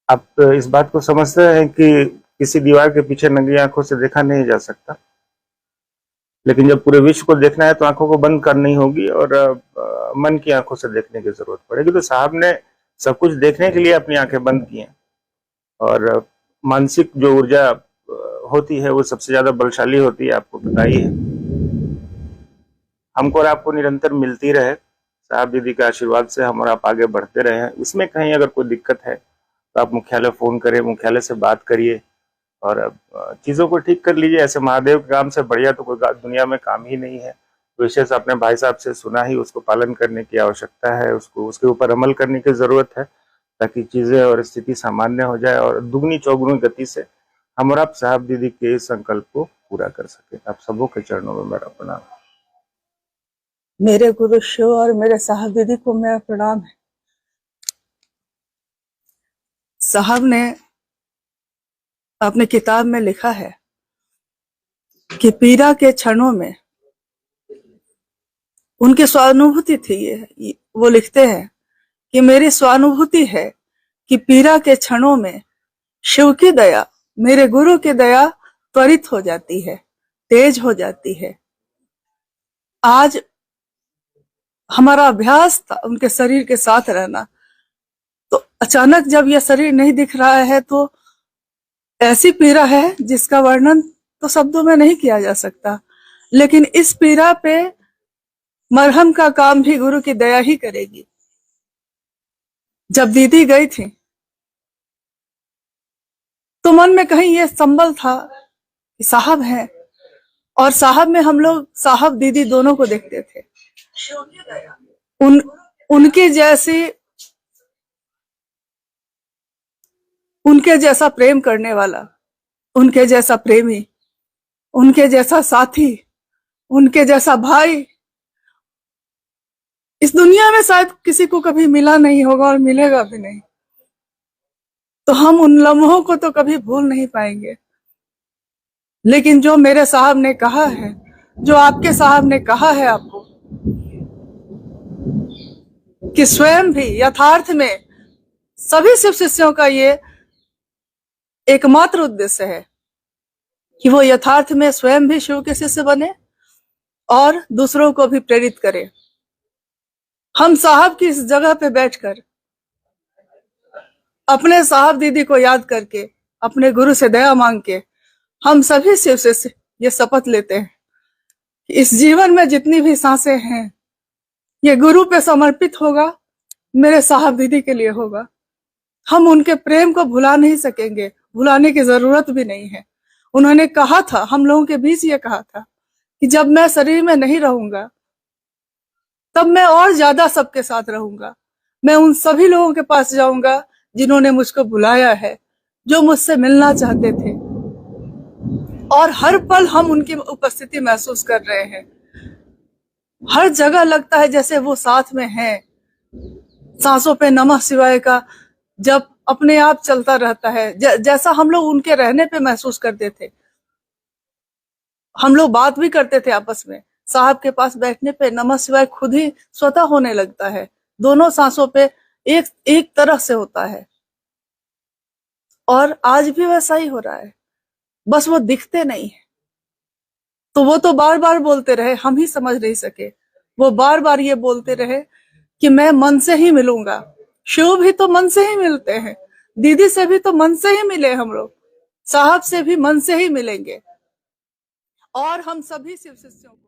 आप इस बात को समझते हैं कि किसी दीवार के पीछे नंगी आंखों से देखा नहीं जा सकता, लेकिन जब पूरे विश्व को देखना है तो आंखों को बंद करनी होगी और मन की आंखों से देखने की जरूरत पड़ेगी। तो साहब ने सब कुछ देखने के लिए अपनी आंखें बंद की हैं, और मानसिक जो ऊर्जा होती है वो सबसे ज्यादा बलशाली होती है, आपको पता ही है। हमको और आपको निरंतर मिलती रहे, साहब दीदी के आशीर्वाद से हम और आप आगे बढ़ते रहे हैं। इसमें कहीं अगर कोई दिक्कत है तो आप मुख्यालय फोन करें, मुख्यालय से बात करिए और चीजों को ठीक कर लीजिए। ऐसे महादेव के काम से बढ़िया तो कोई दुनिया में काम ही नहीं है। विशेष अपने भाई साहब से सुना ही, उसको पालन करने की आवश्यकता है, उसको उसके ऊपर अमल करने की जरूरत है, ताकि चीजें और स्थिति सामान्य हो जाए और दुगनी चौगुनी गति से हम और आप साहब दीदी के संकल्प को पूरा कर सके। आप सबों के चरणों में मेरा प्रणाम। मेरे गुरु शिव और मेरे साहब दीदी को मेरा प्रणाम है। साहब ने अपने किताब में लिखा है कि पीड़ा के क्षणों में उनकी स्वानुभूति थी। ये वो लिखते हैं कि मेरी स्वानुभूति है कि पीड़ा के क्षणों में शिव की दया, मेरे गुरु की दया त्वरित हो जाती है, तेज हो जाती है। आज हमारा अभ्यास था उनके शरीर के साथ रहना, तो अचानक जब यह शरीर नहीं दिख रहा है तो ऐसी पीड़ा है जिसका वर्णन तो शब्दों में नहीं किया जा सकता। लेकिन इस पीड़ा पे मरहम का काम भी गुरु की दया ही करेगी। जब दीदी गई थी तो मन में कहीं ये संबल था कि साहब हैं, और साहब में हम लोग साहब दीदी दोनों को देखते थे। उनके जैसा प्रेम करने वाला, उनके जैसा प्रेमी, उनके जैसा साथी, उनके जैसा भाई इस दुनिया में शायद किसी को कभी मिला नहीं होगा और मिलेगा भी नहीं। तो हम उन लम्हों को तो कभी भूल नहीं पाएंगे। लेकिन जो मेरे साहब ने कहा है, जो आपके साहब ने कहा है आपको, कि स्वयं भी यथार्थ में सभी शिव शिष्यों का ये एकमात्र उद्देश्य है कि वो यथार्थ में स्वयं भी शिव के शिष्य बने और दूसरों को भी प्रेरित करे। हम साहब की इस जगह पे बैठकर अपने साहब दीदी को याद करके, अपने गुरु से दया मांग के, हम सभी शिव शिष्य ये शपथ लेते हैं कि इस जीवन में जितनी भी सांसें हैं ये गुरु पे समर्पित होगा, मेरे साहब दीदी के लिए होगा। हम उनके प्रेम को भुला नहीं सकेंगे, भुलाने की जरूरत भी नहीं है। उन्होंने कहा था, हम लोगों के बीच ये कहा था कि जब मैं शरीर में नहीं रहूंगा तब मैं और ज्यादा सबके साथ रहूंगा। मैं उन सभी लोगों के पास जाऊंगा जिन्होंने मुझको बुलाया है, जो मुझसे मिलना चाहते थे, और हर पल हम उनकी उपस्थिति महसूस कर रहे हैं। हर जगह लगता है जैसे वो साथ में हैं। सांसों पे नमः शिवाय का जब अपने आप चलता रहता है, जैसा हम लोग उनके रहने पे महसूस करते थे। हम लोग बात भी करते थे आपस में, साहब के पास बैठने पे नमः शिवाय खुद ही स्वतः होने लगता है। दोनों सांसों पे एक तरह से होता है, और आज भी वैसा ही हो रहा है, बस वो दिखते नहीं है। तो वो तो बार बार बोलते रहे, हम ही समझ नहीं सके। वो बार बार ये बोलते रहे कि मैं मन से ही मिलूंगा। शिव भी तो मन से ही मिलते हैं, दीदी से भी तो मन से ही मिले हम लोग, साहब से भी मन से ही मिलेंगे, और हम सभी शिव शिष्यों को